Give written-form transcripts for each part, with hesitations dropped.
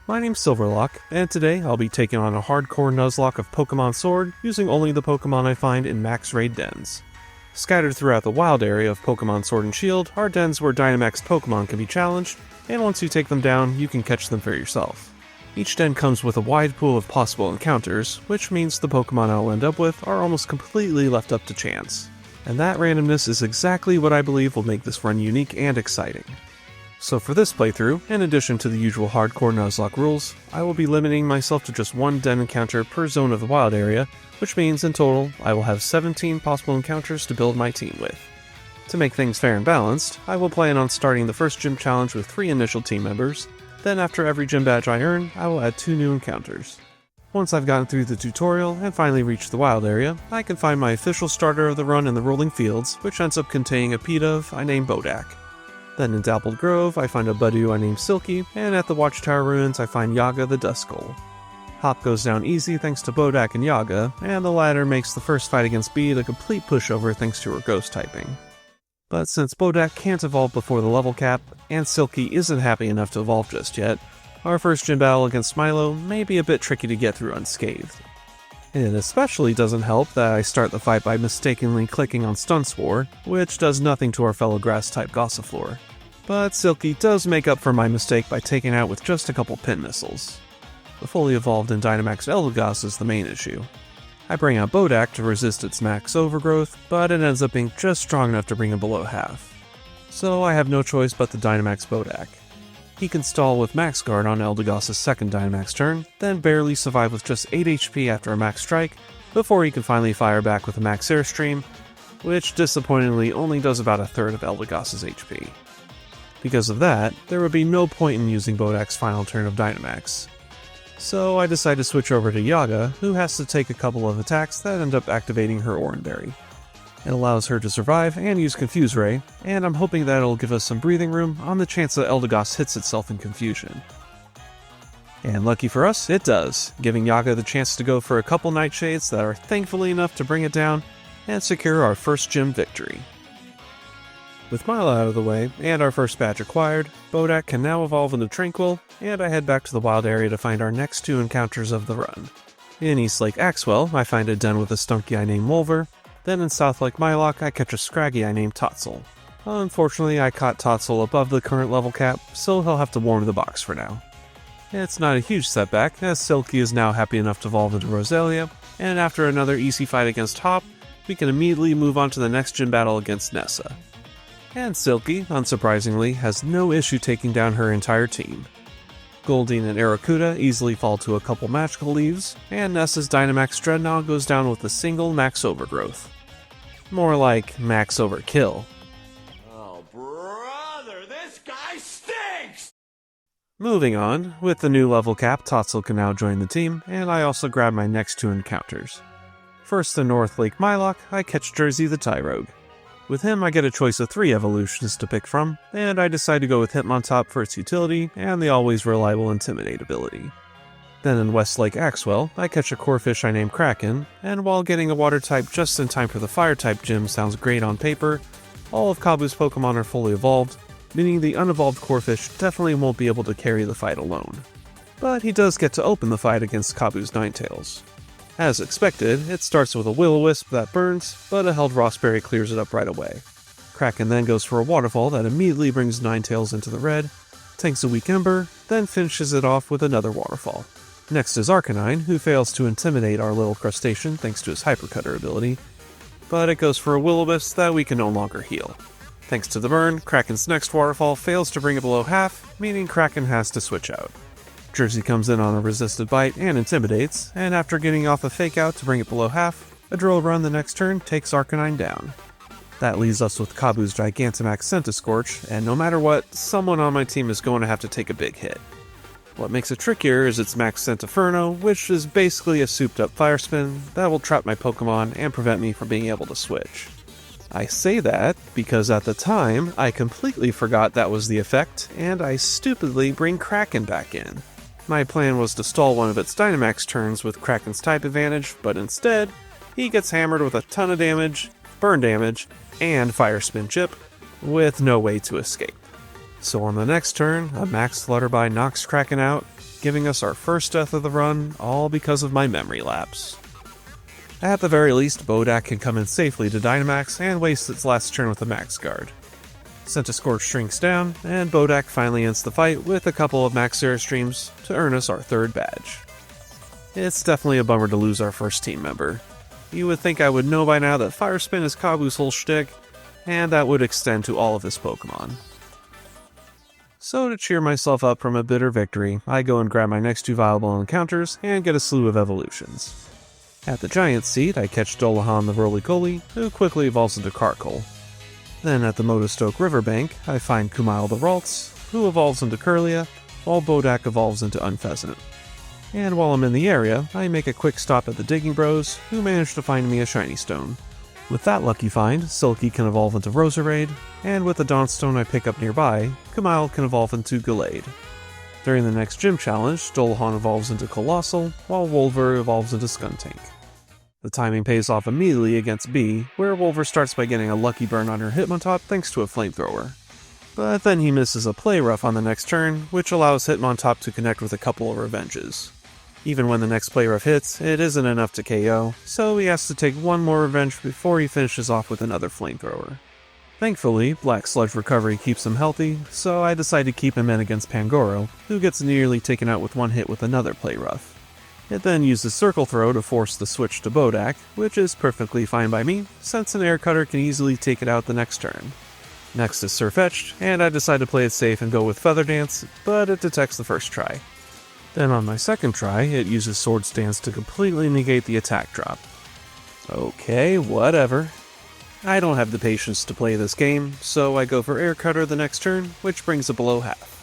my name's Silverlock, and today I'll be taking on a hardcore Nuzlocke of Pokemon Sword using only the Pokemon I find in max raid dens. Scattered throughout the wild area of Pokemon Sword and Shield are dens where Dynamaxed Pokemon can be challenged, and once you take them down, you can catch them for yourself. Each den comes with a wide pool of possible encounters, which means the Pokemon I'll end up with are almost completely left up to chance. And that randomness is exactly what I believe will make this run unique and exciting. So for this playthrough, in addition to the usual hardcore Nuzlocke rules, I will be limiting myself to just one den encounter per zone of the wild area, which means in total, I will have 17 possible encounters to build my team with. To make things fair and balanced, I will plan on starting the first gym challenge with 3 initial team members, then after every gym badge I earn, I will add 2 new encounters. Once I've gotten through the tutorial and finally reached the wild area, I can find my official starter of the run in the Rolling Fields, which ends up containing a Pidove I named Bede. Then in Dappled Grove, I find a Budew I named Silky, and at the Watchtower Ruins, I find Yaga the Duskull. Hop goes down easy thanks to Bede and Yaga, and the latter makes the first fight against Bede a complete pushover thanks to her ghost typing. But since Bede can't evolve before the level cap, and Silky isn't happy enough to evolve just yet, our first gym battle against Milo may be a bit tricky to get through unscathed. It especially doesn't help that I start the fight by mistakenly clicking on Stun Spore, which does nothing to our fellow grass-type Gossifleur. But Silky does make up for my mistake by taking out with just a couple pin missiles. The fully evolved and Dynamaxed Eldegoss is the main issue. I bring out Bede to resist its max overgrowth, but it ends up being just strong enough to bring him below half. So I have no choice but to Dynamax Bede. He can stall with Max Guard on Eldegoss' second Dynamax turn, then barely survive with just 8 HP after a Max Strike, before he can finally fire back with a Max Airstream, which disappointingly only does about a third of Eldegoss' HP. Because of that, there would be no point in using Bode's final turn of Dynamax. So I decide to switch over to Yaga, who has to take a couple of attacks that end up activating her Oranberry. It allows her to survive and use Confuse Ray, and I'm hoping that it'll give us some breathing room on the chance that Eldegoss hits itself in confusion. And lucky for us, it does, giving Yaga the chance to go for a couple Nightshades that are thankfully enough to bring it down and secure our first gym victory. With Milo out of the way, and our first badge acquired, Bede can now evolve into Tranquil, and I head back to the wild area to find our next 2 encounters of the run. In East Lake Axwell, I find a den with a Stunky I named Wolver, then in South Lake Mylock, I catch a Scraggy I named Totzel. Unfortunately, I caught Totzel above the current level cap, so he'll have to warm the box for now. It's not a huge setback, as Silky is now happy enough to evolve into Roselia, and after another easy fight against Hop, we can immediately move on to the next gym battle against Nessa. And Silky, unsurprisingly, has no issue taking down her entire team. Gordie and Arrokuda easily fall to a couple magical leaves, and Nessa's Dynamax Dreadnought goes down with a single max overgrowth. More like max overkill. Oh brother, this guy stinks! Moving on, with the new level cap, Totzel can now join the team, and I also grab my next 2 encounters. First in North Lake Mylock, I catch Jersey the Tyrogue. With him, I get a choice of 3 evolutions to pick from, and I decide to go with Hitmontop for its utility and the always reliable Intimidate ability. Then in West Lake Axwell, I catch a Corphish I named Kraken, and while getting a Water type just in time for the Fire type gym sounds great on paper, all of Kabu's Pokemon are fully evolved, meaning the unevolved Corphish definitely won't be able to carry the fight alone. But he does get to open the fight against Kabu's Ninetales. As expected, it starts with a Will-O-Wisp that burns, but a held Rossberry clears it up right away. Kraken then goes for a Waterfall that immediately brings Ninetales into the red, tanks a weak Ember, then finishes it off with another Waterfall. Next is Arcanine, who fails to intimidate our little crustacean thanks to his Hypercutter ability, but it goes for a Will-O-Wisp that we can no longer heal. Thanks to the burn, Kraken's next Waterfall fails to bring it below half, meaning Kraken has to switch out. Jersey comes in on a resisted bite and intimidates, and after getting off a fake out to bring it below half, a drill run the next turn takes Arcanine down. That leaves us with Kabu's Gigantamax Centiskorch, and no matter what, someone on my team is going to have to take a big hit. What makes it trickier is its Max Centiferno, which is basically a souped up Fire Spin that will trap my Pokemon and prevent me from being able to switch. I say that because at the time, I completely forgot that was the effect, and I stupidly bring Kraken back in. My plan was to stall one of its Dynamax turns with Kraken's type advantage, but instead, he gets hammered with a ton of damage, burn damage, and Fire Spin Chip, with no way to escape. So on the next turn, a Max Flutterby knocks Kraken out, giving us our first death of the run, all because of my memory lapse. At the very least, Bede can come in safely to Dynamax and waste its last turn with a Max Guard. Scorch shrinks down, and Bede finally ends the fight with a couple of Max Airstreams to earn us our third badge. It's definitely a bummer to lose our first team member. You would think I would know by now that Fire Spin is Kabu's whole shtick, and that would extend to all of his Pokemon. So to cheer myself up from a bitter victory, I go and grab my next 2 viable encounters and get a slew of evolutions. At the Giant Seat, I catch Oleana the Roly-Poly, who quickly evolves into Carkle. Then at the Motostoke Riverbank, I find Kumile the Ralts, who evolves into Curlia, while Bede evolves into Unpheasant. And while I'm in the area, I make a quick stop at the Digging Bros, who manage to find me a Shiny Stone. With that lucky find, Silky can evolve into Roserade, and with the Dawnstone I pick up nearby, Kumile can evolve into Gallade. During the next gym challenge, Oleana evolves into Colossal, while Wolver evolves into Skuntank. The timing pays off immediately against B, where Wolver starts by getting a lucky burn on her Hitmontop thanks to a Flamethrower. But then he misses a Play Rough on the next turn, which allows Hitmontop to connect with a couple of Revenges. Even when the next Play Rough hits, it isn't enough to KO, so he has to take one more Revenge before he finishes off with another Flamethrower. Thankfully, Black Sludge Recovery keeps him healthy, so I decide to keep him in against Pangoro, who gets nearly taken out with one hit with another Play Rough. It then uses Circle Throw to force the switch to Bede, which is perfectly fine by me, since an Air Cutter can easily take it out the next turn. Next is Sirfetch'd, and I decide to play it safe and go with Feather Dance, but it detects the first try. Then on my second try, it uses Swords Dance to completely negate the attack drop. Okay, whatever. I don't have the patience to play this game, so I go for Air Cutter the next turn, which brings it below half.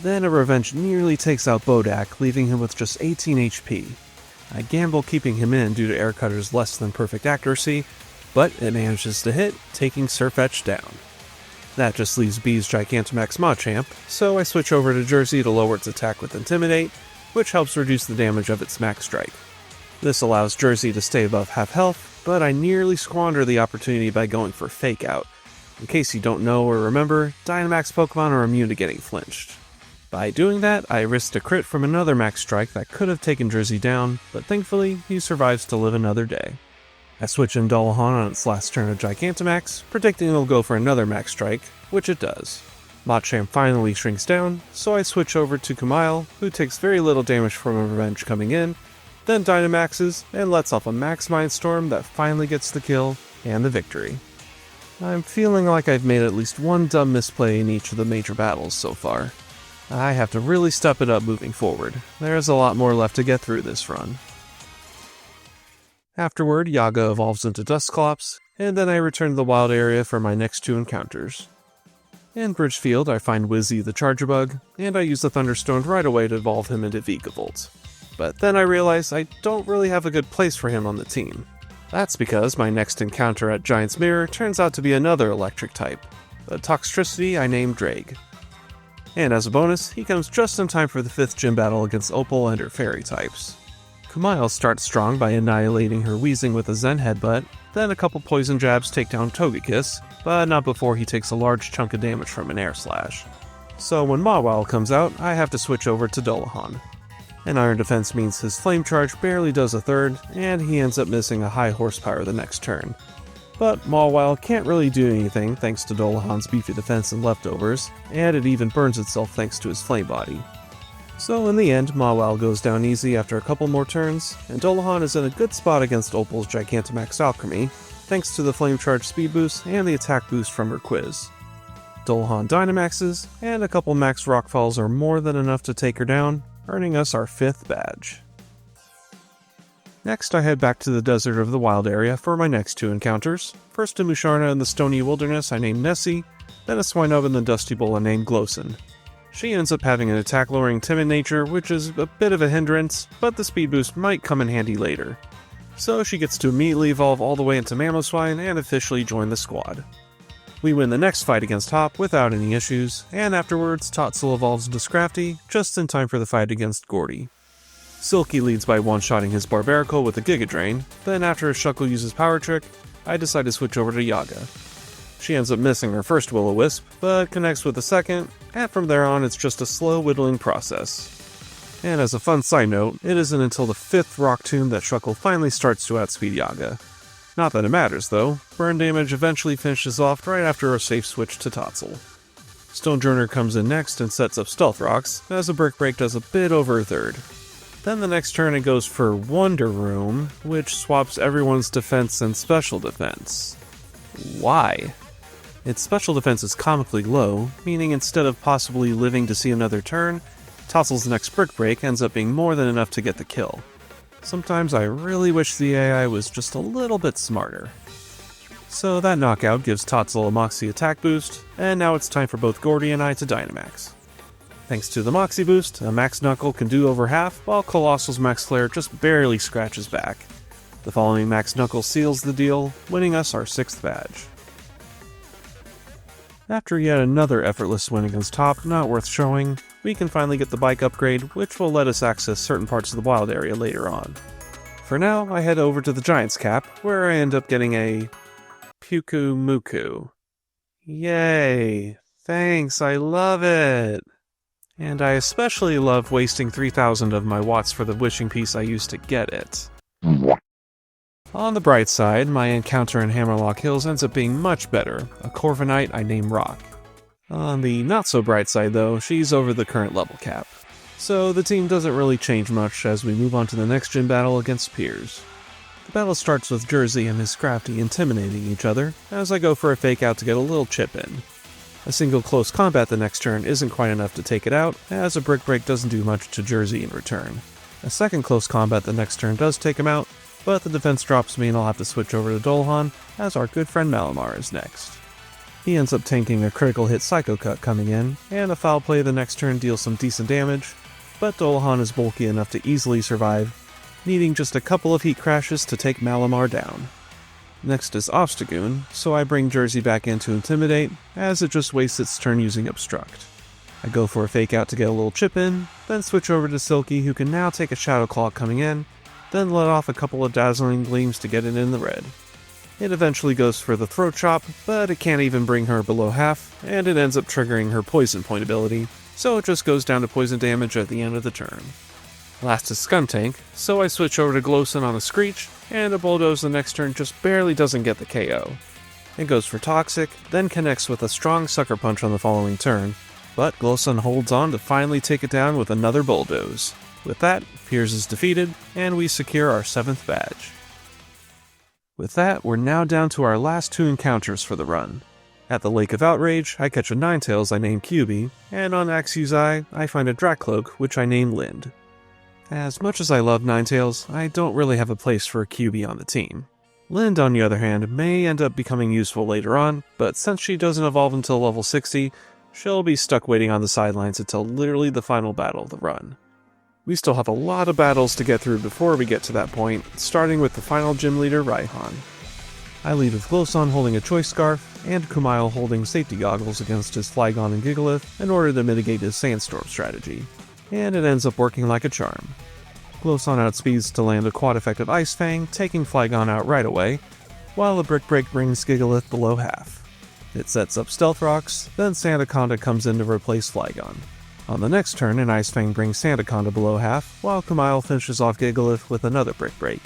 Then a Revenge nearly takes out Bede, leaving him with just 18 HP. I gamble keeping him in due to Air Cutter's less than perfect accuracy, but it manages to hit, taking Sirfetch'd down. That just leaves B's Gigantamax Machamp, so I switch over to Jersey to lower its attack with Intimidate, which helps reduce the damage of its Max Strike. This allows Jersey to stay above half health, but I nearly squander the opportunity by going for Fake Out. In case you don't know or remember, Dynamax Pokemon are immune to getting flinched. By doing that, I risked a crit from another Max Strike that could have taken Jersey down, but thankfully, he survives to live another day. I switch in Oleana on its last turn of Gigantamax, predicting it'll go for another Max Strike, which it does. Machamp finally shrinks down, so I switch over to Kumile, who takes very little damage from a Revenge coming in, then Dynamaxes and lets off a Max Mindstorm that finally gets the kill and the victory. I'm feeling like I've made at least one dumb misplay in each of the major battles so far. I have to really step it up moving forward. There's a lot more left to get through this run. Afterward, Yaga evolves into Dusclops, and then I return to the wild area for my next 2 encounters. In Bridgefield, I find Wizzy the Charjabug, and I use the Thunderstone right away to evolve him into Vikavolt. But then I realize I don't really have a good place for him on the team. That's because my next encounter at Giant's Mirror turns out to be another electric type, a Toxtricity I named Drake. And as a bonus, he comes just in time for the 5th gym battle against Opal and her fairy types. Kumile starts strong by annihilating her Weezing with a Zen Headbutt, then a couple poison jabs take down Togekiss, but not before he takes a large chunk of damage from an Air Slash. So when Mawile comes out, I have to switch over to Dullahan. An Iron Defense means his Flame Charge barely does a third, and he ends up missing a high horsepower the next turn. But Mawile can't really do anything thanks to Dullahan's beefy defense and leftovers, and it even burns itself thanks to his flame body. So in the end, Mawile goes down easy after a couple more turns, and Dullahan is in a good spot against Opal's Gigantamax Alchemy, thanks to the Flame Charge speed boost and the attack boost from her quiz. Dullahan Dynamaxes, and a couple Max Rockfalls are more than enough to take her down, earning us our 5th badge. Next, I head back to the Desert of the Wild area for my next 2 encounters. First a Musharna in the Stony Wilderness I named Nessie, then a Swinub in the Dusty Bowl I named Glowson. She ends up having an attack-lowering timid nature, which is a bit of a hindrance, but the speed boost might come in handy later. So she gets to immediately evolve all the way into Mamoswine and officially join the squad. We win the next fight against Hop without any issues, and afterwards Totzel evolves into Scrafty, just in time for the fight against Gordie. Silky leads by one-shotting his Barbaracle with a Giga Drain, then after Shuckle uses Power Trick, I decide to switch over to Yaga. She ends up missing her first Will-O-Wisp, but connects with the second, and from there on it's just a slow whittling process. And as a fun side note, it isn't until the 5th rock tomb that Shuckle finally starts to outspeed Yaga. Not that it matters though, burn damage eventually finishes off right after a safe switch to Totzel. Stonejourner comes in next and sets up Stealth Rocks, as a Brick Break does a bit over a third. Then the next turn it goes for Wonder Room, which swaps everyone's defense and special defense. Why? Its special defense is comically low, meaning instead of possibly living to see another turn, Totzel's next Brick Break ends up being more than enough to get the kill. Sometimes I really wish the AI was just a little bit smarter. So that knockout gives Totzel a Moxie attack boost, and now it's time for both Gordie and I to Dynamax. Thanks to the Moxie boost, a Max Knuckle can do over half, while Colossal's Max Flare just barely scratches back. The following Max Knuckle seals the deal, winning us our 6th badge. After yet another effortless win against Top, not worth showing, we can finally get the bike upgrade, which will let us access certain parts of the wild area later on. For now, I head over to the Giant's Cap, where I end up getting a Puku Muku. Yay! Thanks, I love it! And I especially love wasting 3,000 of my watts for the wishing piece I used to get it. On the bright side, my encounter in Hammerlock Hills ends up being much better, a Corviknight I name Rock. On the not so bright side though, she's over the current level cap. So the team doesn't really change much as we move on to the next gym battle against Piers. The battle starts with Jersey and Miss Crafty intimidating each other, as I go for a fake out to get a little chip in. A single close combat the next turn isn't quite enough to take it out, as a Brick Break doesn't do much to Jersey in return. A second close combat the next turn does take him out, but the defense drops me and I'll have to switch over to Dolhan, as our good friend Malamar is next. He ends up tanking a critical hit Psycho Cut coming in, and a foul play the next turn deals some decent damage, but Dolhan is bulky enough to easily survive, needing just a couple of heat crashes to take Malamar down. Next is Obstagoon, so I bring Jersey back in to Intimidate, as it just wastes its turn using Obstruct. I go for a fake out to get a little chip in, then switch over to Silky who can now take a Shadow Claw coming in, then let off a couple of Dazzling Gleams to get it in the red. It eventually goes for the Throat Chop, but it can't even bring her below half, and it ends up triggering her Poison Point ability, so it just goes down to poison damage at the end of the turn. Last is Skuntank, so I switch over to Glowson on a Screech, and a Bulldoze the next turn just barely doesn't get the KO. It goes for Toxic, then connects with a strong Sucker Punch on the following turn, but Glowson holds on to finally take it down with another Bulldoze. With that, Piers is defeated, and we secure our 7th badge. With that, we're now down to our last 2 encounters for the run. At the Lake of Outrage, I catch a Ninetales I name QB, and on Axew's Eye, I find a Drakcloak which I name Lind. As much as I love Ninetales, I don't really have a place for a QB on the team. Lind, on the other hand, may end up becoming useful later on, but since she doesn't evolve until level 60, she'll be stuck waiting on the sidelines until literally the final battle of the run. We still have a lot of battles to get through before we get to that point, starting with the final gym leader, Raihan. I lead with Glowson holding a Choice Scarf, and Kumail holding Safety Goggles against his Flygon and Gigalith in order to mitigate his Sandstorm strategy, and it ends up working like a charm. Glowson outspeeds to land a quad-effective Ice Fang, taking Flygon out right away, while a Brick Break brings Gigalith below half. It sets up Stealth Rocks, then Sandaconda comes in to replace Flygon. On the next turn, an Ice Fang brings Sandaconda below half, while Kumail finishes off Gigalith with another Brick Break.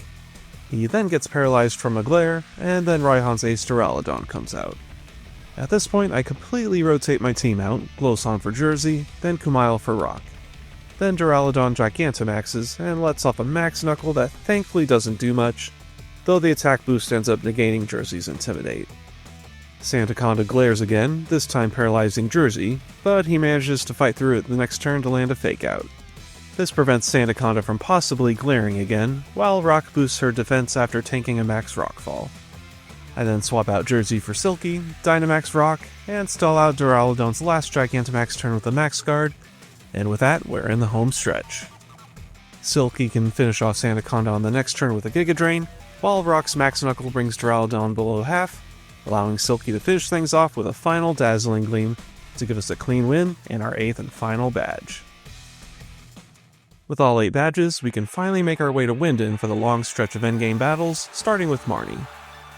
He then gets paralyzed from a Glare, and then Raihan's Ace Duraludon comes out. At this point, I completely rotate my team out, Glowson for Jersey, then Kumail for Rock. Then Duraludon Gigantamaxes, and lets off a Max Knuckle that thankfully doesn't do much, though the attack boost ends up negating Jersey's Intimidate. Sandaconda glares again, this time paralyzing Jersey, but he manages to fight through it the next turn to land a Fake Out. This prevents Sandaconda from possibly glaring again, while Rock boosts her defense after tanking a Max Rockfall. I then swap out Jersey for Silky, Dynamax Rock, and stall out Duraludon's last Gigantamax turn with a Max Guard, and with that, we're in the home stretch. Silky can finish off Sandaconda on the next turn with a Giga Drain, while Rock's Max Knuckle brings Duraludon below half, allowing Silky to finish things off with a final Dazzling Gleam to give us a clean win and our 8th and final badge. With all 8 badges, we can finally make our way to Winden for the long stretch of endgame battles, starting with Marnie.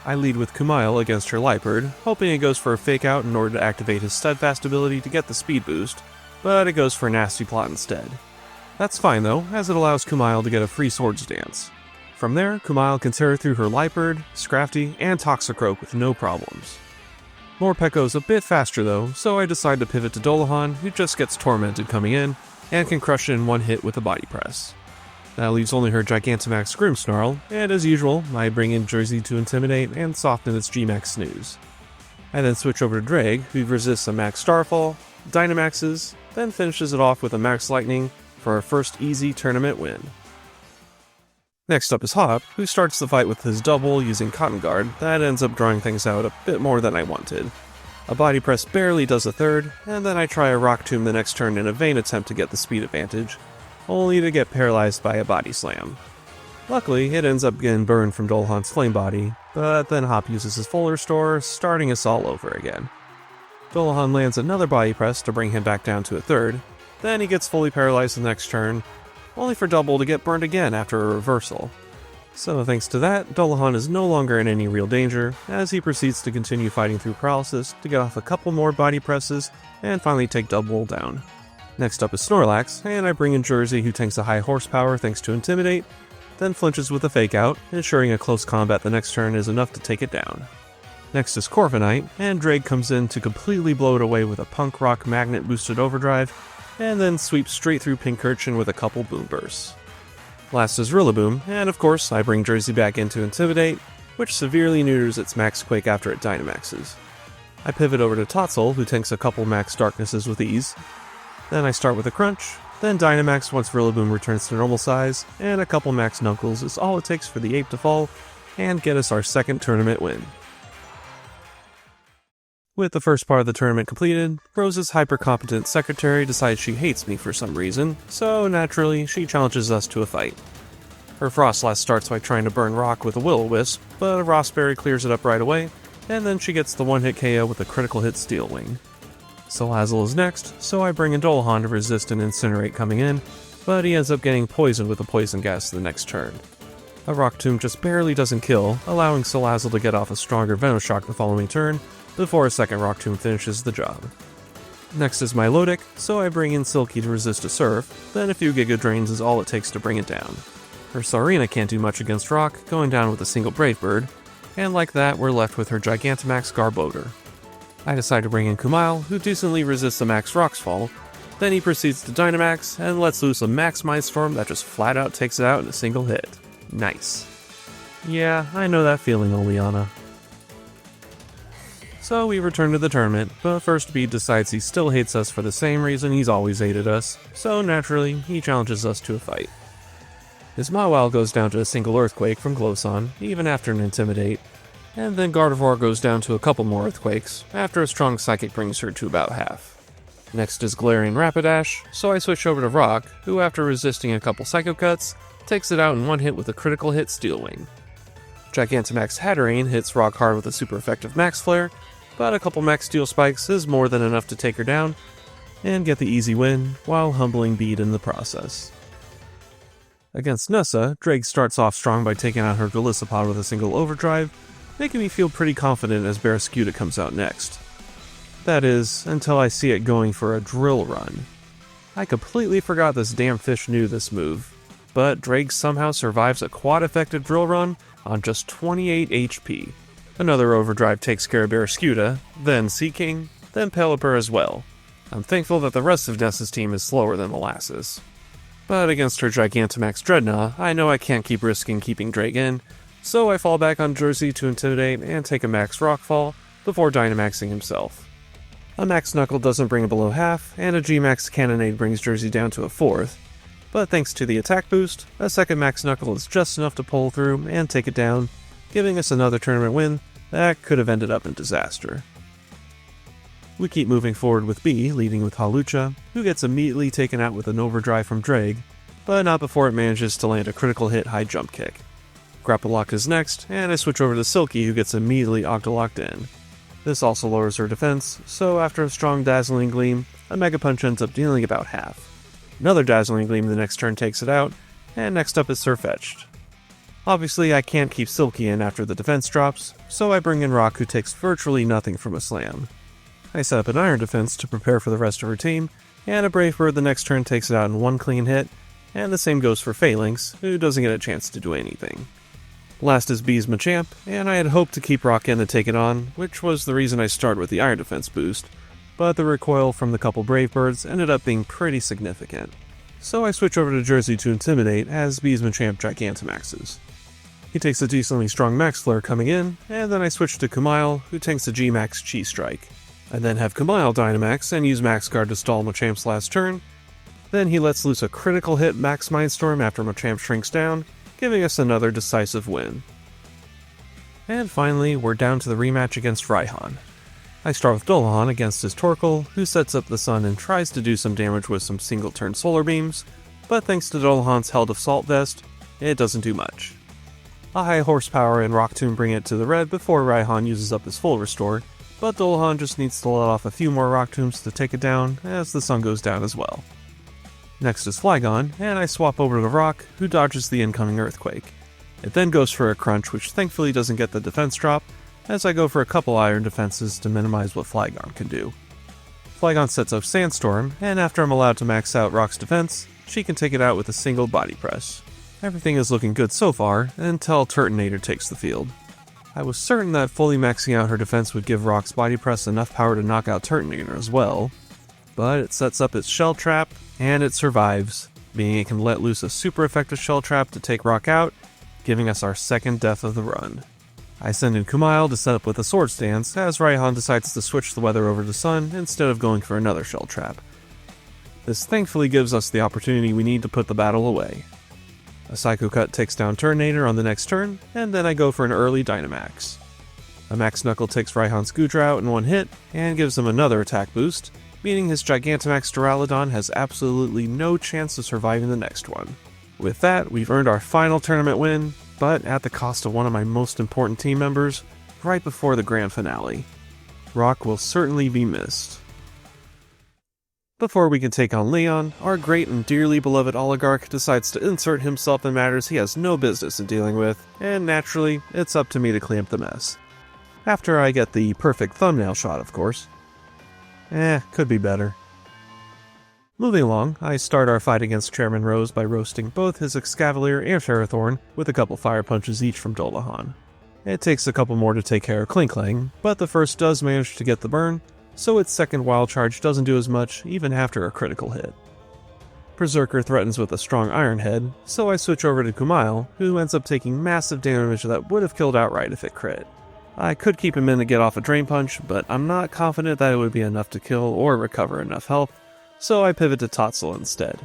I lead with Kumail against her Liepard, hoping it goes for a Fake Out in order to activate his Steadfast ability to get the speed boost, but it goes for a Nasty Plot instead. That's fine though, as it allows Kumail to get a free swords dance. From there, Kumail can tear through her Liepard, Scrafty, and Toxicroak with no problems. Morpeko's a bit faster though, so I decide to pivot to Dolahan, who just gets tormented coming in, and can crush it in one hit with a body press. That leaves only her Gigantamax Grimmsnarl, and as usual, I bring in Jersey to intimidate and soften its Gmax snooze. I then switch over to Drake, who resists a Max Starfall, Dynamaxes, then finishes it off with a Max Lightning for our first easy tournament win. Next up is Hop, who starts the fight with his double using Cotton Guard that ends up drawing things out a bit more than I wanted. A body press barely does a third, and then I try a Rock Tomb the next turn in a vain attempt to get the speed advantage, only to get paralyzed by a body slam. Luckily, it ends up getting burned from Dolahan's Flame Body, but then Hop uses his full restore, starting us all over again. Dolahan lands another body press to bring him back down to a third, then he gets fully paralyzed the next turn, only for Double to get burned again after a reversal. So thanks to that, Dolahan is no longer in any real danger, as he proceeds to continue fighting through paralysis to get off a couple more body presses and finally take Double down. Next up is Snorlax, and I bring in Jersey, who tanks a high horsepower thanks to Intimidate, then flinches with a Fake Out, ensuring a close combat the next turn is enough to take it down. Next is Corviknight, and Drake comes in to completely blow it away with a Punk Rock Magnet boosted overdrive, and then sweeps straight through Pincurchin with a couple Boom Bursts. Last is Rillaboom, and of course I bring Jersey back in to Intimidate, which severely neuters its Max Quake after it Dynamaxes. I pivot over to Totzel, who tanks a couple Max Darknesses with ease. Then I start with a Crunch, then Dynamax once Rillaboom returns to normal size, and a couple Max Knuckles is all it takes for the ape to fall, and get us our second tournament win. With the first part of the tournament completed, Rose's hyper-competent secretary decides she hates me for some reason, so naturally, she challenges us to a fight. Her Frostlass starts by trying to burn Rock with a Will-O-Wisp, but a Rossberry clears it up right away, and then she gets the one-hit KO with a critical hit Steel Wing. Salazzle is next, so I bring in Dolahan to resist an Incinerate coming in, but he ends up getting poisoned with a Poison Gas the next turn. A Rock Tomb just barely doesn't kill, allowing Salazzle to get off a stronger Venoshock the following turn, before a second Rock Tomb finishes the job. Next is Milotic, so I bring in Silky to resist a Surf, then a few Giga Drains is all it takes to bring it down. Her Sarina can't do much against Rock, going down with a single Brave Bird, and like that we're left with her Gigantamax Garbodor. I decide to bring in Kumail, who decently resists the Max Rock's fall, then he proceeds to Dynamax and lets loose a Max Mindstorm that just flat out takes it out in a single hit. Nice. Yeah, I know that feeling, Oleana. So we return to the tournament, but first Bede decides he still hates us for the same reason he's always hated us, so naturally, he challenges us to a fight. His Mawile goes down to a single Earthquake from Glowson, even after an Intimidate, and then Gardevoir goes down to a couple more Earthquakes, after a strong Psychic brings her to about half. Next is Galarian Rapidash, so I switch over to Rock, who after resisting a couple Psycho Cuts, takes it out in one hit with a critical hit Steel Wing. Gigantamax Hatterene hits Rock hard with a super effective Max Flare, but a couple Max Steel Spikes is more than enough to take her down, and get the easy win, while humbling Bede in the process. Against Nessa, Drake starts off strong by taking out her Golisopod with a single Overdrive, making me feel pretty confident as Barraskewda comes out next. That is, until I see it going for a Drill Run. I completely forgot this damn fish knew this move, but Drake somehow survives a quad-effective Drill Run on just 28 HP. Another Overdrive takes care of Barraskewda, then Seaking, then Pelipper as well. I'm thankful that the rest of Nessa's team is slower than Molasses. But against her Gigantamax Dreadnought, I know I can't keep risking keeping Drake in, so I fall back on Jersey to Intimidate and take a Max Rockfall before Dynamaxing himself. A Max Knuckle doesn't bring it below half, and a G-Max Cannonade brings Jersey down to a fourth, but thanks to the attack boost, a second Max Knuckle is just enough to pull through and take it down, giving us another tournament win that could have ended up in disaster. We keep moving forward with B, leading with Hawlucha, who gets immediately taken out with an Overdrive from Drake, but not before it manages to land a critical hit high jump kick. Grapple Lock is next, and I switch over to Silky, who gets immediately Octolocked in. This also lowers her defense, so after a strong Dazzling Gleam, a Mega Punch ends up dealing about half. Another Dazzling Gleam the next turn takes it out, and next up is Sirfetch'd. Obviously, I can't keep Silky in after the defense drops, so I bring in Rock, who takes virtually nothing from a slam. I set up an Iron Defense to prepare for the rest of her team, and a Brave Bird the next turn takes it out in one clean hit, and the same goes for Phalanx, who doesn't get a chance to do anything. Last is Bede's Machamp, and I had hoped to keep Rock in to take it on, which was the reason I started with the Iron Defense boost, but the recoil from the couple Brave Birds ended up being pretty significant. So I switch over to Jersey to Intimidate as Bede's Machamp Gigantamaxes. He takes a decently strong Max Flare coming in, and then I switch to Kumail, who tanks a G-Max Chi Strike. I then have Kumail Dynamax and use Max Guard to stall Machamp's last turn. Then he lets loose a critical hit Max Mindstorm after Machamp shrinks down, giving us another decisive win. And finally, we're down to the rematch against Raihan. I start with Oleana against his Torkoal, who sets up the sun and tries to do some damage with some single-turn solar beams, but thanks to Oleana's Held Assault Vest, it doesn't do much. A high horsepower and Rock Tomb bring it to the red before Raihan uses up his full restore, but Oleana just needs to let off a few more Rock Tombs to take it down as the sun goes down as well. Next is Flygon, and I swap over to Rock, who dodges the incoming Earthquake. It then goes for a Crunch, which thankfully doesn't get the defense drop, as I go for a couple Iron defenses to minimize what Flygon can do. Flygon sets up Sandstorm, and after I'm allowed to max out Rock's defense, she can take it out with a single Body Press. Everything is looking good so far, until Turtonator takes the field. I was certain that fully maxing out her defense would give Rock's Body Press enough power to knock out Turtonator as well, but it sets up its Shell Trap, and it survives, meaning it can let loose a super effective Shell Trap to take Rock out, giving us our second death of the run. I send in Kumail to set up with a Swords Dance, as Raihan decides to switch the weather over to Sun instead of going for another Shell Trap. This thankfully gives us the opportunity we need to put the battle away. A Psycho Cut takes down Turtonator on the next turn, and then I go for an early Dynamax. A Max Knuckle takes Raihan's Goodra out in one hit, and gives him another attack boost, meaning his Gigantamax Duraludon has absolutely no chance of surviving the next one. With that, we've earned our final tournament win, but at the cost of one of my most important team members, right before the grand finale. Rock will certainly be missed. Before we can take on Leon, our great and dearly beloved oligarch decides to insert himself in matters he has no business in dealing with, and naturally, it's up to me to clean up the mess. After I get the perfect thumbnail shot, of course. Could be better. Moving along, I start our fight against Chairman Rose by roasting both his Excavalier and Ferrothorn with a couple fire punches each from Dolahan. It takes a couple more to take care of Klinklang, but the first does manage to get the burn, so its second Wild Charge doesn't do as much even after a critical hit. Berserker threatens with a strong Iron Head, so I switch over to Kumail, who ends up taking massive damage that would have killed outright if it crit. I could keep him in to get off a Drain Punch, but I'm not confident that it would be enough to kill or recover enough health, so I pivot to Totzel instead.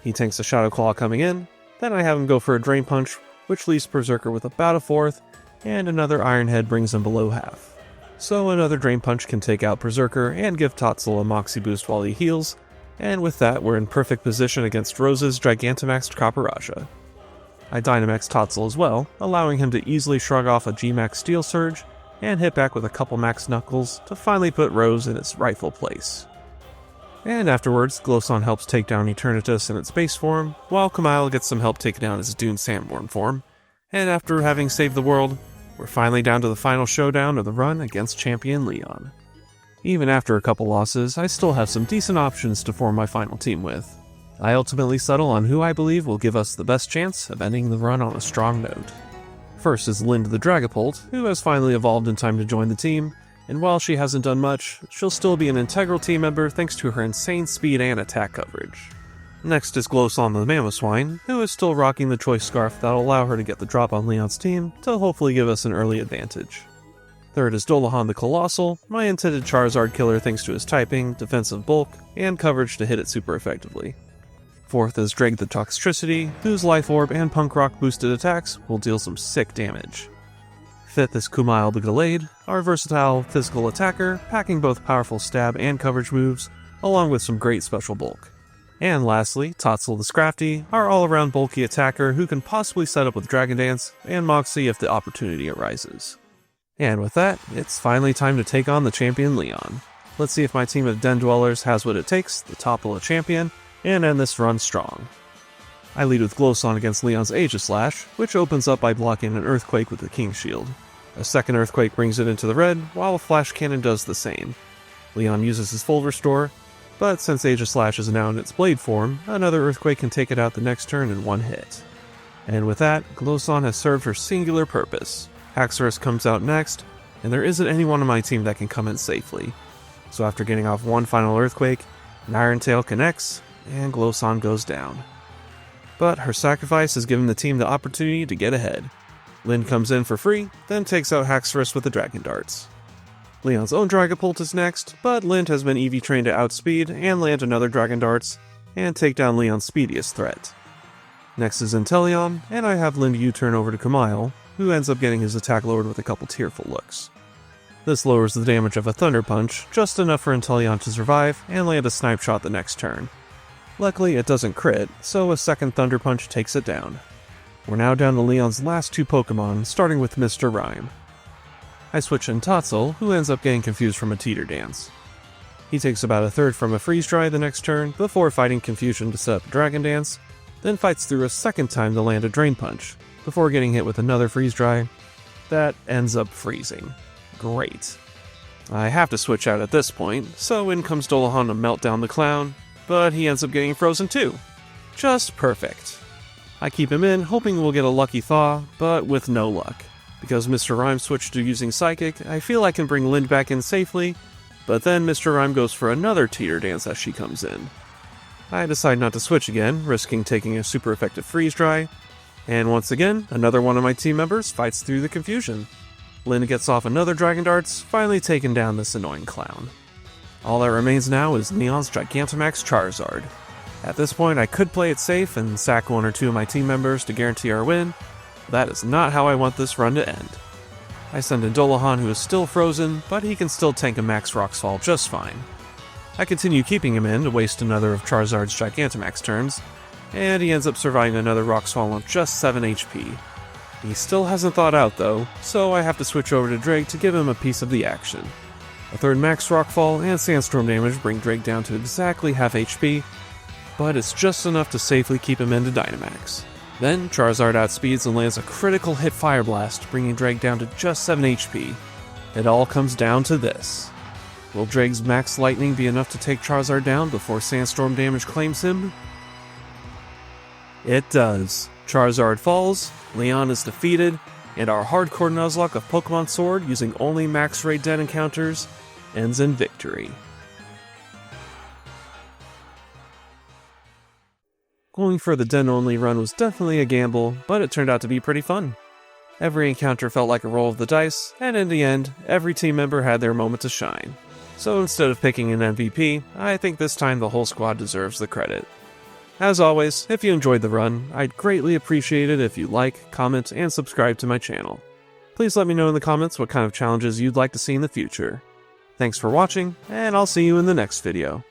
He tanks a Shadow Claw coming in, then I have him go for a Drain Punch, which leaves Berserker with about a fourth, and another Iron Head brings him below half. So another Drain Punch can take out Berserker and give Totzel a Moxie boost while he heals, and with that we're in perfect position against Rose's Gigantamaxed Copperajah. I Dynamax Totzel as well, allowing him to easily shrug off a G-Max Steel Surge, and hit back with a couple Max Knuckles to finally put Rose in its rightful place. And afterwards, Glowson helps take down Eternatus in its base form, while Kumail gets some help taking down his Dune Sandworm form, and after having saved the world, we're finally down to the final showdown of the run against Champion Leon. Even after a couple losses, I still have some decent options to form my final team with. I ultimately settle on who I believe will give us the best chance of ending the run on a strong note. First is Lind the Dragapult, who has finally evolved in time to join the team, and while she hasn't done much, she'll still be an integral team member thanks to her insane speed and attack coverage. Next is Glowson the Mamoswine, who is still rocking the Choice Scarf that'll allow her to get the drop on Leon's team to hopefully give us an early advantage. Third is Dolahan the Colossal, my intended Charizard killer thanks to his typing, defensive bulk, and coverage to hit it super effectively. Fourth is Dreg the Toxtricity, whose Life Orb and Punk Rock boosted attacks will deal some sick damage. Fifth is Kumail the Gallade, our versatile physical attacker, packing both powerful stab and coverage moves, along with some great special bulk. And lastly, Totzel the Scrafty, our all-around bulky attacker who can possibly set up with Dragon Dance and Moxie if the opportunity arises. And with that, it's finally time to take on the Champion Leon. Let's see if my team of Den Dwellers has what it takes to topple a champion and end this run strong. I lead with Glowson against Leon's Aegislash, which opens up by blocking an Earthquake with the King's Shield. A second Earthquake brings it into the red, while a Flash Cannon does the same. Leon uses his full restore, but since Aegislash is now in its blade form, another Earthquake can take it out the next turn in one hit. And with that, Glowson has served her singular purpose. Haxorus comes out next, and there isn't anyone on my team that can come in safely. So after getting off one final Earthquake, an Iron Tail connects, and Glowson goes down. But her sacrifice has given the team the opportunity to get ahead. Lind comes in for free, then takes out Haxorus with the Dragon Darts. Leon's own Dragapult is next, but Lind has been EV trained to outspeed and land another Dragon Darts, and take down Leon's speediest threat. Next is Inteleon, and I have Lind U-turn over to Kamile, who ends up getting his attack lowered with a couple tearful looks. This lowers the damage of a Thunder Punch, just enough for Inteleon to survive and land a Snipe Shot the next turn. Luckily it doesn't crit, so a second Thunder Punch takes it down. We're now down to Leon's last two Pokemon, starting with Mr. Rime. I switch in Totzel, who ends up getting confused from a Teeter Dance. He takes about a third from a Freeze Dry the next turn, before fighting Confusion to set up a Dragon Dance, then fights through a second time to land a Drain Punch, before getting hit with another Freeze Dry. That ends up freezing. Great. I have to switch out at this point, so in comes Dolahan to melt down the clown, but he ends up getting frozen too. Just perfect. I keep him in, hoping we'll get a lucky thaw, but with no luck. Because Mr. Rime switched to using Psychic, I feel I can bring Lind back in safely, but then Mr. Rime goes for another Teeter Dance as she comes in. I decide not to switch again, risking taking a super effective Freeze Dry, and once again, another one of my team members fights through the confusion. Lind gets off another Dragon Darts, finally taking down this annoying clown. All that remains now is Neon's Gigantamax Charizard. At this point, I could play it safe and sack one or two of my team members to guarantee our win. That is not how I want this run to end. I send in Dolahan, who is still frozen, but he can still tank a Max Rock's Fall just fine. I continue keeping him in to waste another of Charizard's Gigantamax turns, and he ends up surviving another Rock's Fall on just 7 HP. He still hasn't thawed out though, so I have to switch over to Drake to give him a piece of the action. A third Max Rockfall and Sandstorm damage bring Drake down to exactly half HP, but it's just enough to safely keep him into Dynamax. Then Charizard outspeeds and lands a critical hit Fire Blast, bringing Drake down to just 7 HP. It all comes down to this. Will Drake's Max Lightning be enough to take Charizard down before Sandstorm damage claims him? It does. Charizard falls, Leon is defeated, and our hardcore Nuzlocke of Pokemon Sword, using only Max Raid Den encounters, ends in victory. Going for the Den-only run was definitely a gamble, but it turned out to be pretty fun. Every encounter felt like a roll of the dice, and in the end, every team member had their moment to shine. So instead of picking an MVP, I think this time the whole squad deserves the credit. As always, if you enjoyed the run, I'd greatly appreciate it if you like, comment, and subscribe to my channel. Please let me know in the comments what kind of challenges you'd like to see in the future. Thanks for watching, and I'll see you in the next video.